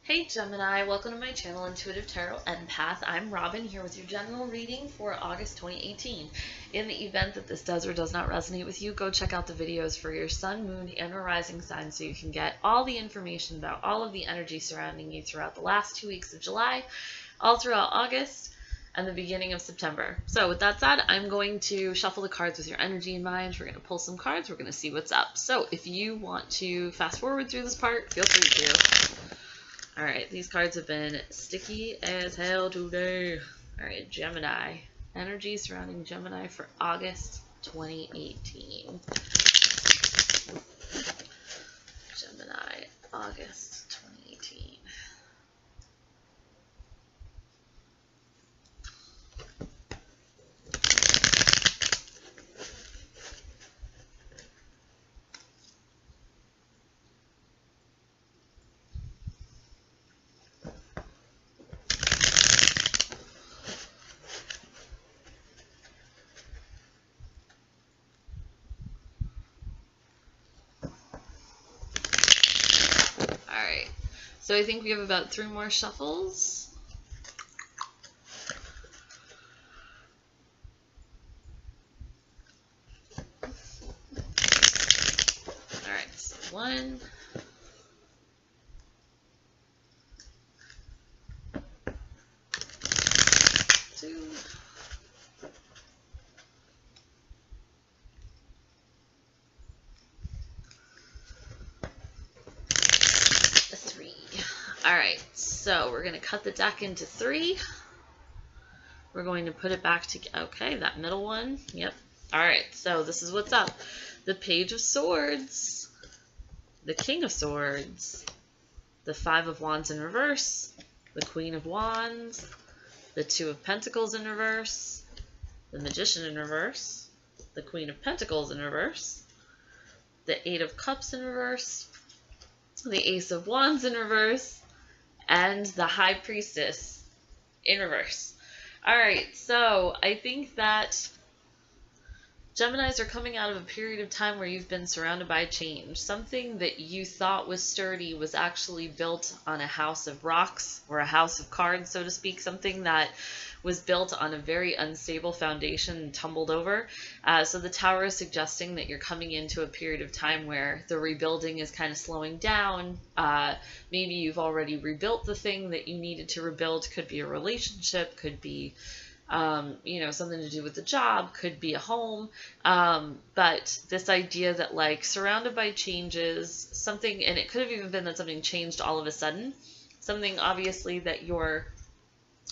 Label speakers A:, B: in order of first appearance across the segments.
A: Hey Gemini, welcome to my channel Intuitive Tarot Empath. I'm Robin here with your general reading for August 2018. In the event that this does or does not resonate with you, go check out the videos for your sun, moon, and or rising sign so you can get all the information about all of the energy surrounding you throughout the last 2 weeks of July, all throughout August, and the beginning of September. So with that said, I'm going to shuffle the cards with your energy in mind. We're going to pull some cards. We're going to see what's up. So if you want to fast forward through this part, feel free to. Alright, these cards have been sticky as hell today. Alright, Gemini. Energy surrounding Gemini for August 2018. Gemini, August 2018. So I think we have about 3 more shuffles. Alright, so 1, 2, 3. Alright, so we're going to cut the deck into 3. We're going to put it back to, okay, that middle one. Yep. Alright, so this is what's up. The Page of Swords, the King of Swords, the 5 of Wands in reverse, the Queen of Wands, the 2 of Pentacles in reverse, the Magician in reverse, the Queen of Pentacles in reverse, the 8 of Cups in reverse, the Ace of Wands in reverse, and the High Priestess in reverse. Alright, so I think that Geminis are coming out of a period of time where you've been surrounded by change. Something that you thought was sturdy was actually built on a house of rocks, or a house of cards, so to speak. Something that was built on a very unstable foundation and tumbled over. So the Tower is suggesting that you're coming into a period of time where the rebuilding is kind of slowing down. Maybe you've already rebuilt the thing that you needed to rebuild. Could be a relationship, could be something to do with the job, could be a home. But this idea that, like, surrounded by changes, something, and it could have even been that something changed all of a sudden, something obviously that you're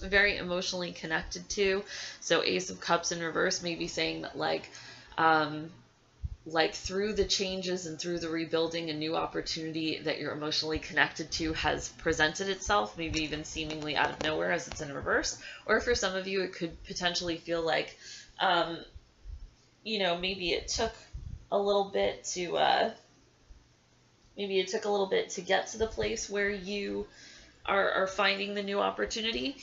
A: very emotionally connected to. So Ace of Cups in reverse may be saying that, like through the changes and through the rebuilding, a new opportunity that you're emotionally connected to has presented itself, maybe even seemingly out of nowhere as it's in reverse. Or for some of you, it could potentially feel like, maybe it took a little bit to, get to the place where you are finding the new opportunity.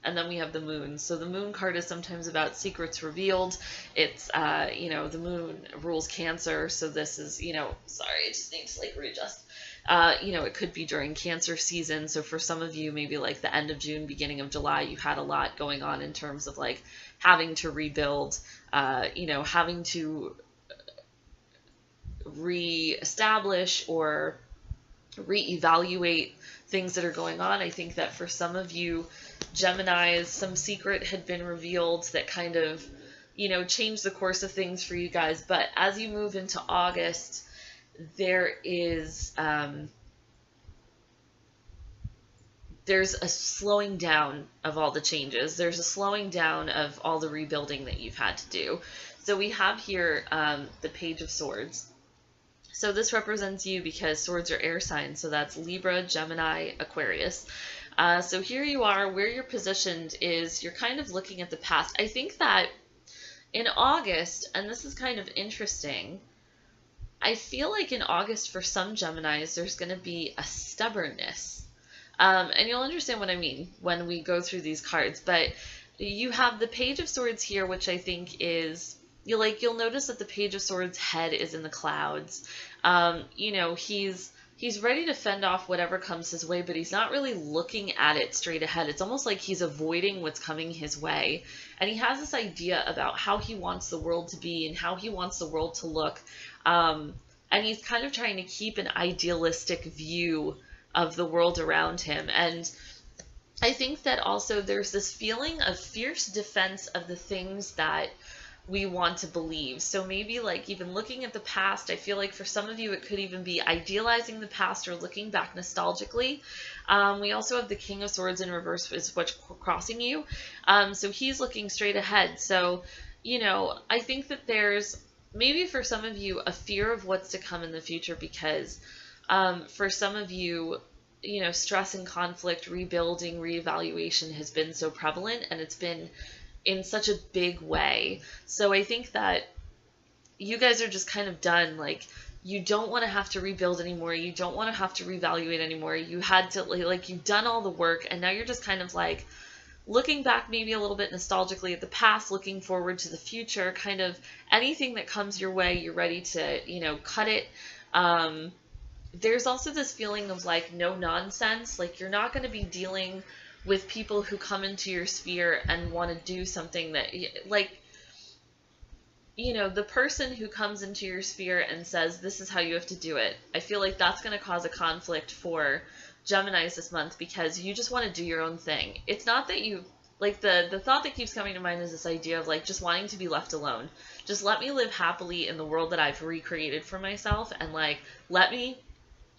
A: And then we have the Moon. So the Moon card is sometimes about secrets revealed. It's, the Moon rules Cancer. So this is, sorry, I just need to readjust. It could be during Cancer season. So for some of you, maybe like the end of June, beginning of July, you had a lot going on in terms of like having to rebuild, having to reestablish or reevaluate things that are going on. I think that for some of you Geminis, some secret had been revealed that kind of, changed the course of things for you guys. But as you move into August, there is, there's a slowing down of all the changes. There's a slowing down of all the rebuilding that you've had to do. So we have here the Page of Swords. So this represents you because swords are air signs. So that's Libra, Gemini, Aquarius. So here you are, where you're positioned is you're kind of looking at the past. I think that in August, and this is kind of interesting, I feel like in August for some Geminis, there's going to be a stubbornness. And you'll understand what I mean when we go through these cards. But you have the Page of Swords here, which I think is, you'll notice that the Page of Swords head is in the clouds. He's he's ready to fend off whatever comes his way, but he's not really looking at it straight ahead. It's almost like he's avoiding what's coming his way. And he has this idea about how he wants the world to be and how he wants the world to look. And he's kind of trying to keep an idealistic view of the world around him. And I think that also there's this feeling of fierce defense of the things that we want to believe. So maybe like even looking at the past, I feel like for some of you it could even be idealizing the past or looking back nostalgically. We also have the King of Swords in reverse is what's crossing you. So he's looking straight ahead. So, you know, I think that there's maybe for some of you a fear of what's to come in the future because for some of you, you know, stress and conflict, rebuilding, reevaluation has been so prevalent, and it's been in such a big way. So I think that you guys are just kind of done. Like, you don't want to have to rebuild anymore. You don't want to have to reevaluate anymore. You had to, like, you've done all the work, and now you're just kind of like looking back maybe a little bit nostalgically at the past, looking forward to the future, kind of anything that comes your way, you're ready to, you know, cut it. There's also this feeling of like no nonsense, like you're not going to be dealing with people who come into your sphere and want to do something that, like, you know, the person who comes into your sphere and says, this is how you have to do it, I feel like that's going to cause a conflict for Geminis this month because you just want to do your own thing. It's not that you, like, the thought that keeps coming to mind is this idea of, like, just wanting to be left alone. Just let me live happily in the world that I've recreated for myself and, like, let me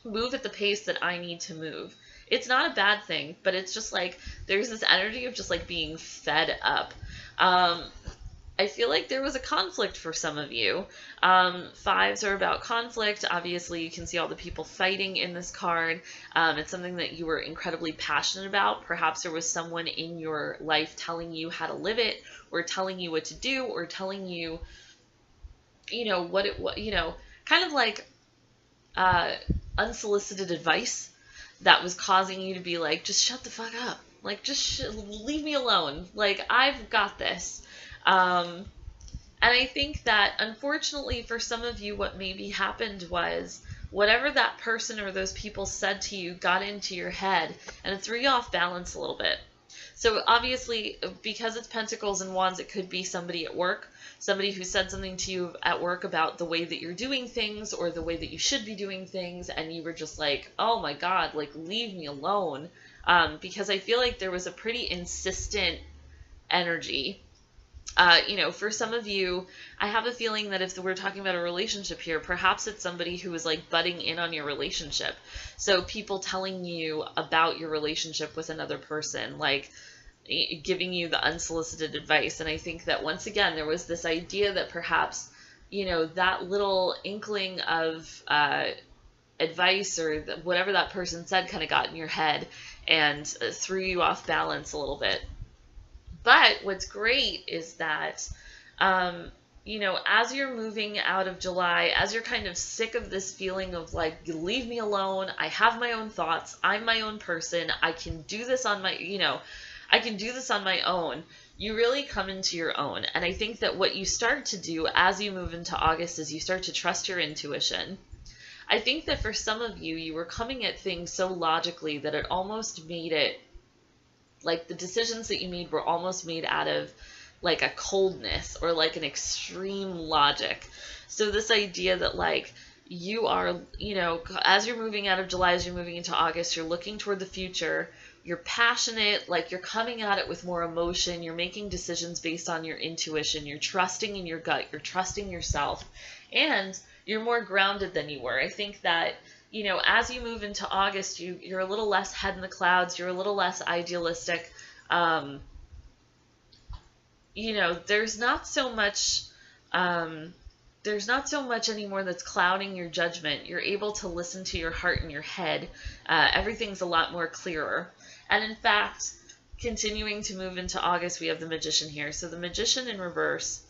A: move at the pace that I need to move. It's not a bad thing, but it's just like there's this energy of just like being fed up. I feel like there was a conflict for some of you. Fives are about conflict. Obviously, you can see all the people fighting in this card. It's something that you were incredibly passionate about. Perhaps there was someone in your life telling you how to live it, or telling you what to do, or telling you, you know, what you know, kind of like unsolicited advice that was causing you to be like, just shut the fuck up. Like, just leave me alone. Like, I've got this. And I think that, unfortunately, for some of you, what maybe happened was whatever that person or those people said to you got into your head, and it threw you off balance a little bit. So, obviously, because it's Pentacles and Wands, it could be somebody at work, somebody who said something to you at work about the way that you're doing things or the way that you should be doing things, and you were just like, oh my God, like, leave me alone. Because I feel like there was a pretty insistent energy. You know, for some of you, I have a feeling that if we're talking about a relationship here, perhaps it's somebody who is like butting in on your relationship. So people telling you about your relationship with another person, like giving you the unsolicited advice. And I think that once again, there was this idea that perhaps, you know, that little inkling of advice or whatever that person said kind of got in your head and threw you off balance a little bit. But what's great is that, you know, as you're moving out of July, as you're kind of sick of this feeling of like, leave me alone, I have my own thoughts, I'm my own person, I can do this on my, you know, I can do this on my own, you really come into your own. And I think that what you start to do as you move into August is you start to trust your intuition. I think that for some of you, you were coming at things so logically that it almost made it, like the decisions that you made were almost made out of like a coldness or like an extreme logic. So this idea that like you are, you know, as you're moving out of July, as you're moving into August, you're looking toward the future, you're passionate, like you're coming at it with more emotion, you're making decisions based on your intuition, you're trusting in your gut, you're trusting yourself, and you're more grounded than you were. I think that, you know, as you move into August, you're a little less head in the clouds, you're a little less idealistic. You know, there's not so much anymore that's clouding your judgment. You're able to listen to your heart and your head. Everything's a lot more clearer. And in fact, continuing to move into August, we have the Magician here. So the Magician in reverse.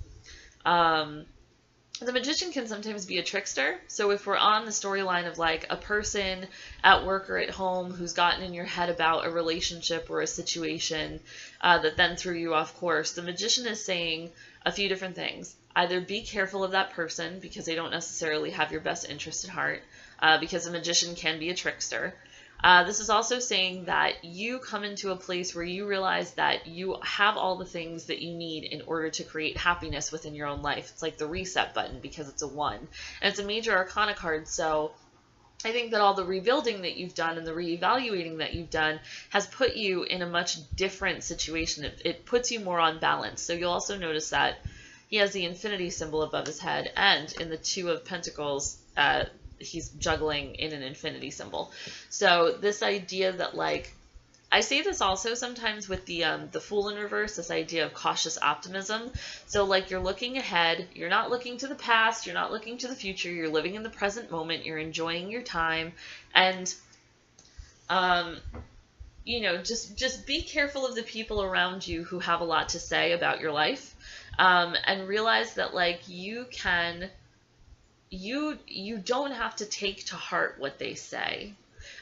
A: The Magician can sometimes be a trickster. So if we're on the storyline of like a person at work or at home who's gotten in your head about a relationship or a situation that then threw you off course, the Magician is saying a few different things. Either be careful of that person because they don't necessarily have your best interest at heart. because a magician can be a trickster. This is also saying that you come into a place where you realize that you have all the things that you need in order to create happiness within your own life. It's like the reset button because it's a 1. And it's a major arcana card, so I think that all the rebuilding that you've done and the reevaluating that you've done has put you in a much different situation. It puts you more on balance. So you'll also notice that he has the infinity symbol above his head, and in the 2 of Pentacles, he's juggling in an infinity symbol. So this idea that, like, I say this also sometimes with the Fool in reverse, this idea of cautious optimism. So, like, you're looking ahead, you're not looking to the past, you're not looking to the future, you're living in the present moment, you're enjoying your time, and, you know, just be careful of the people around you who have a lot to say about your life, and realize that, like, you don't have to take to heart what they say.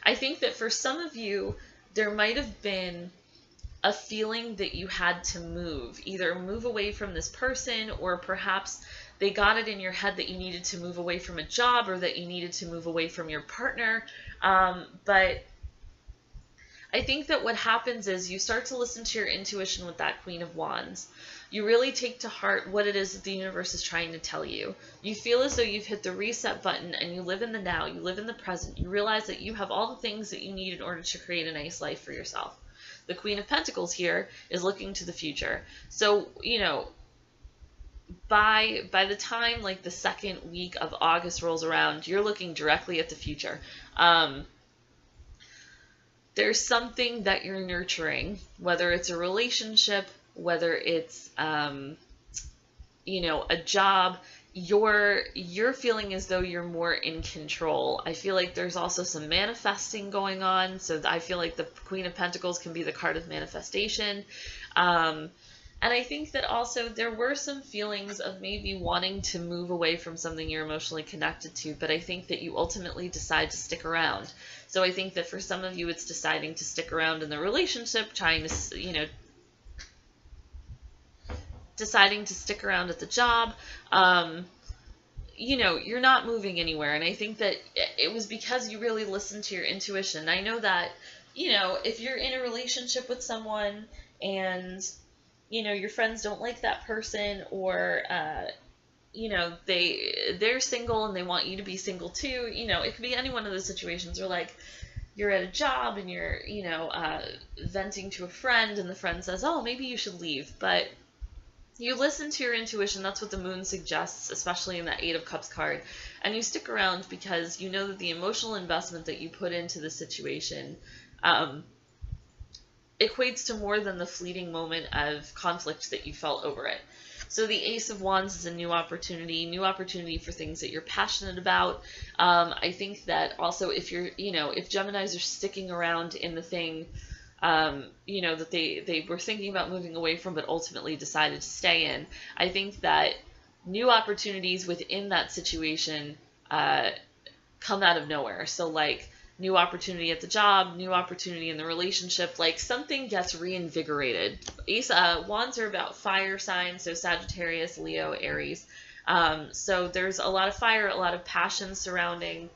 A: I think that for some of you, there might have been a feeling that you had to move, either move away from this person, or perhaps they got it in your head that you needed to move away from a job, or that you needed to move away from your partner. But I think that what happens is you start to listen to your intuition with that Queen of Wands. You really take to heart what it is that the universe is trying to tell you. You feel as though you've hit the reset button and you live in the now, you live in the present. You realize that you have all the things that you need in order to create a nice life for yourself. The Queen of Pentacles here is looking to the future. So, you know, by the time, like, the 2nd week of August rolls around, you're looking directly at the future. There's something that you're nurturing, whether it's a relationship, whether it's, you know, a job. You're feeling as though you're more in control. I feel like there's also some manifesting going on. So I feel like the Queen of Pentacles can be the card of manifestation. And I think that also there were some feelings of maybe wanting to move away from something you're emotionally connected to, but I think that you ultimately decide to stick around. So I think that for some of you, it's deciding to stick around in the relationship, trying to, you know, deciding to stick around at the job. You know, you're not moving anywhere. And I think that it was because you really listened to your intuition. I know that, you know, if you're in a relationship with someone and, you know, your friends don't like that person, or, you know, they're single and they want you to be single too. You know, it could be any one of those situations, or like you're at a job and you're, you know, venting to a friend and the friend says, oh, maybe you should leave. But you listen to your intuition. That's what the moon suggests, especially in that 8 of Cups card. And you stick around because you know that the emotional investment that you put into the situation equates to more than the fleeting moment of conflict that you felt over it. So the Ace of Wands is a new opportunity for things that you're passionate about. I think that also if you're, you know, if Geminis are sticking around in the thing, you know, that they were thinking about moving away from but ultimately decided to stay in, I think that new opportunities within that situation come out of nowhere. So like new opportunity at the job, new opportunity in the relationship, like something gets reinvigorated. Wands are about fire signs, so Sagittarius, Leo, Aries. So there's a lot of fire, a lot of passion surrounding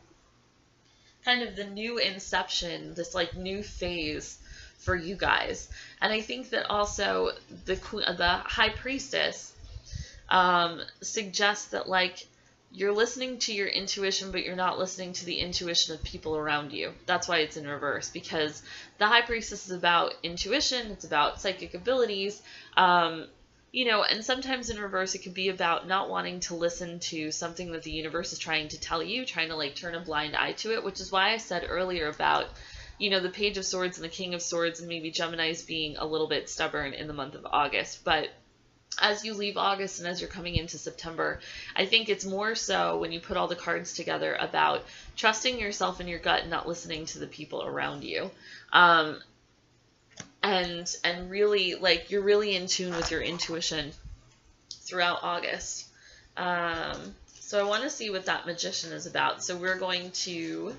A: kind of the new inception, this like new phase for you guys. And I think that also the High Priestess suggests that like you're listening to your intuition, but you're not listening to the intuition of people around you. That's why it's in reverse, because the High Priestess is about intuition, it's about psychic abilities, you know, and sometimes in reverse it could be about not wanting to listen to something that the universe is trying to tell you, trying to like turn a blind eye to it, which is why I said earlier about, you know, the Page of Swords and the King of Swords and maybe Geminis being a little bit stubborn in the month of August. But as you leave August and as you're coming into September, I think it's more so when you put all the cards together about trusting yourself and your gut and not listening to the people around you. And really, like, you're really in tune with your intuition throughout August. So I want to see what that Magician is about. So we're going to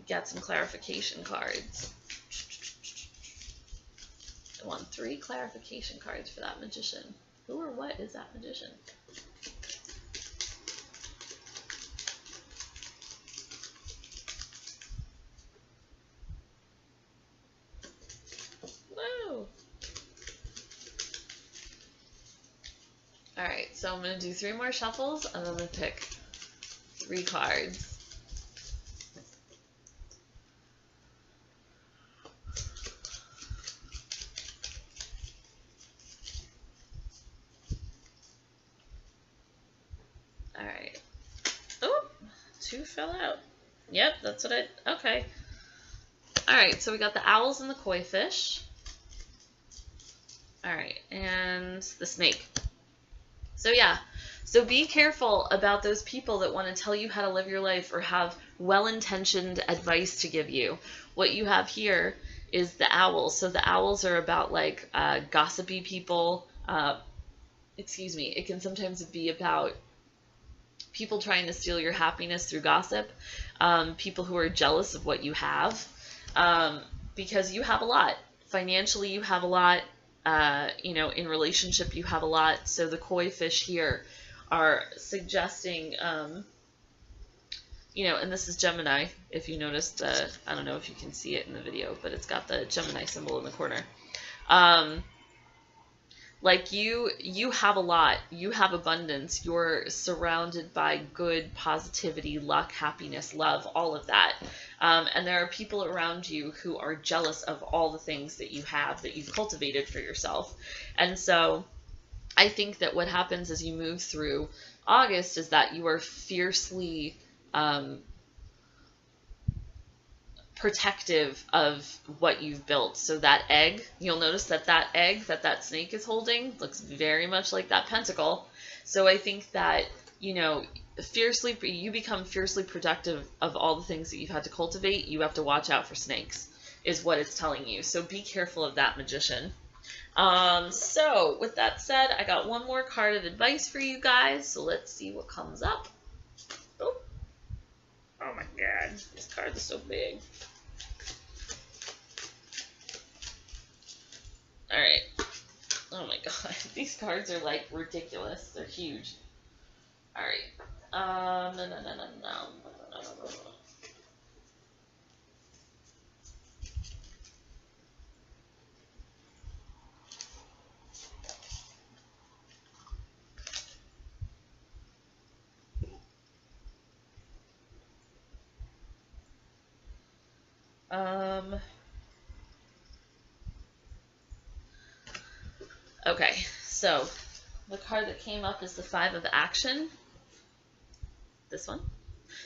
A: get some clarification cards. I want 3 clarification cards for that Magician. Who or what is that Magician? so I'm going to do 3 more shuffles, and I'm going to pick 3 cards. Alright. Oh, 2 fell out. Yep, that's what I... Okay. Alright, so we got the owls and the koi fish. Alright, and the snake. So yeah, so be careful about those people that want to tell you how to live your life or have well-intentioned advice to give you. What you have here is the owls. So the owls are about like gossipy people. Excuse me, it can sometimes be about people trying to steal your happiness through gossip, people who are jealous of what you have, because you have a lot. Financially, you have a lot. You know, in relationship, you have a lot. So the koi fish here are suggesting, you know, and this is Gemini. If you noticed, I don't know if you can see it in the video, but it's got the Gemini symbol in the corner. Like you have a lot. You have abundance. You're surrounded by good, positivity, luck, happiness, love, all of that. And there are people around you who are jealous of all the things that you have, that you've cultivated for yourself. And so I think that what happens as you move through August is that you are fiercely protective of what you've built. So that egg, you'll notice that that egg that snake is holding looks very much like that pentacle. So I think that, you know, you become fiercely protective of all the things that you've had to cultivate. You have to watch out for snakes, is what it's telling you. So be careful of that, Magician. So with that said, I got 1 more card of advice for you guys. So let's see what comes up. Oh my god, this card is so big. Alright. Oh my god, these cards are like ridiculous. They're huge. Alright. No. Okay, so the card that came up is the 5 of Action. This one.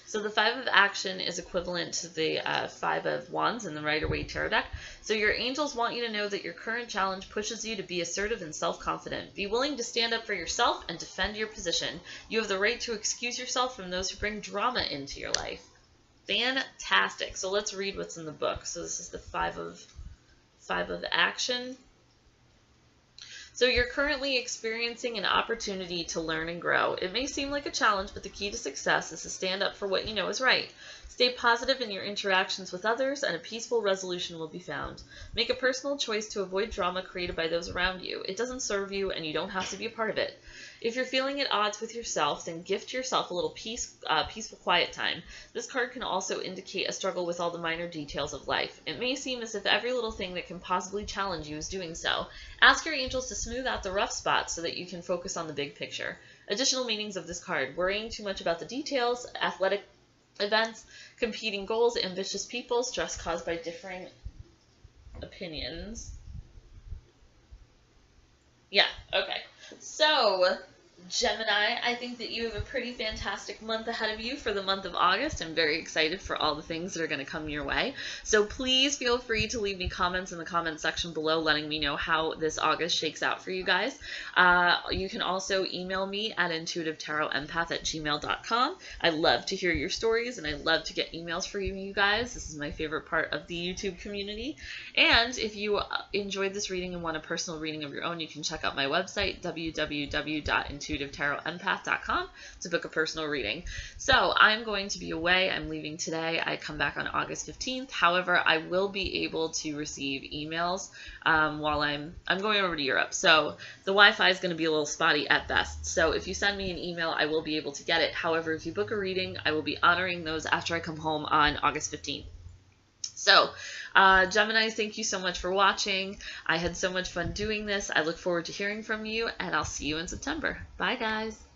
A: So the 5 of Action is equivalent to the 5 of Wands in the Rider-Waite Tarot deck. So your angels want you to know that your current challenge pushes you to be assertive and self-confident. Be willing to stand up for yourself and defend your position. You have the right to excuse yourself from those who bring drama into your life. Fantastic. So let's read what's in the book. So this is the 5 of Action. So you're currently experiencing an opportunity to learn and grow. It may seem like a challenge, but the key to success is to stand up for what you know is right. Stay positive in your interactions with others, and a peaceful resolution will be found. Make a personal choice to avoid drama created by those around you. It doesn't serve you, and you don't have to be a part of it. If you're feeling at odds with yourself, then gift yourself a little peaceful quiet time. This card can also indicate a struggle with all the minor details of life. It may seem as if every little thing that can possibly challenge you is doing so. Ask your angels to smooth out the rough spots so that you can focus on the big picture. Additional meanings of this card: worrying too much about the details, athletic events, competing goals, ambitious people, stress caused by differing opinions. Yeah, okay. So, Gemini, I think that you have a pretty fantastic month ahead of you for the month of August. I'm very excited for all the things that are going to come your way. So please feel free to leave me comments in the comment section below letting me know how this August shakes out for you guys. You can also email me at intuitivetarotempath@gmail.com. I love to hear your stories, and I love to get emails for you guys. This is my favorite part of the YouTube community. And if you enjoyed this reading and want a personal reading of your own, you can check out my website, www.intuitivetarotempath.com, to book a personal reading. So I'm going to be away. I'm leaving today. I come back on August 15th. However, I will be able to receive emails while I'm going over to Europe. So the Wi-Fi is going to be a little spotty at best. So if you send me an email, I will be able to get it. However, if you book a reading, I will be honoring those after I come home on August 15th. So, Geminis, thank you so much for watching. I had so much fun doing this. I look forward to hearing from you, and I'll see you in September. Bye, guys.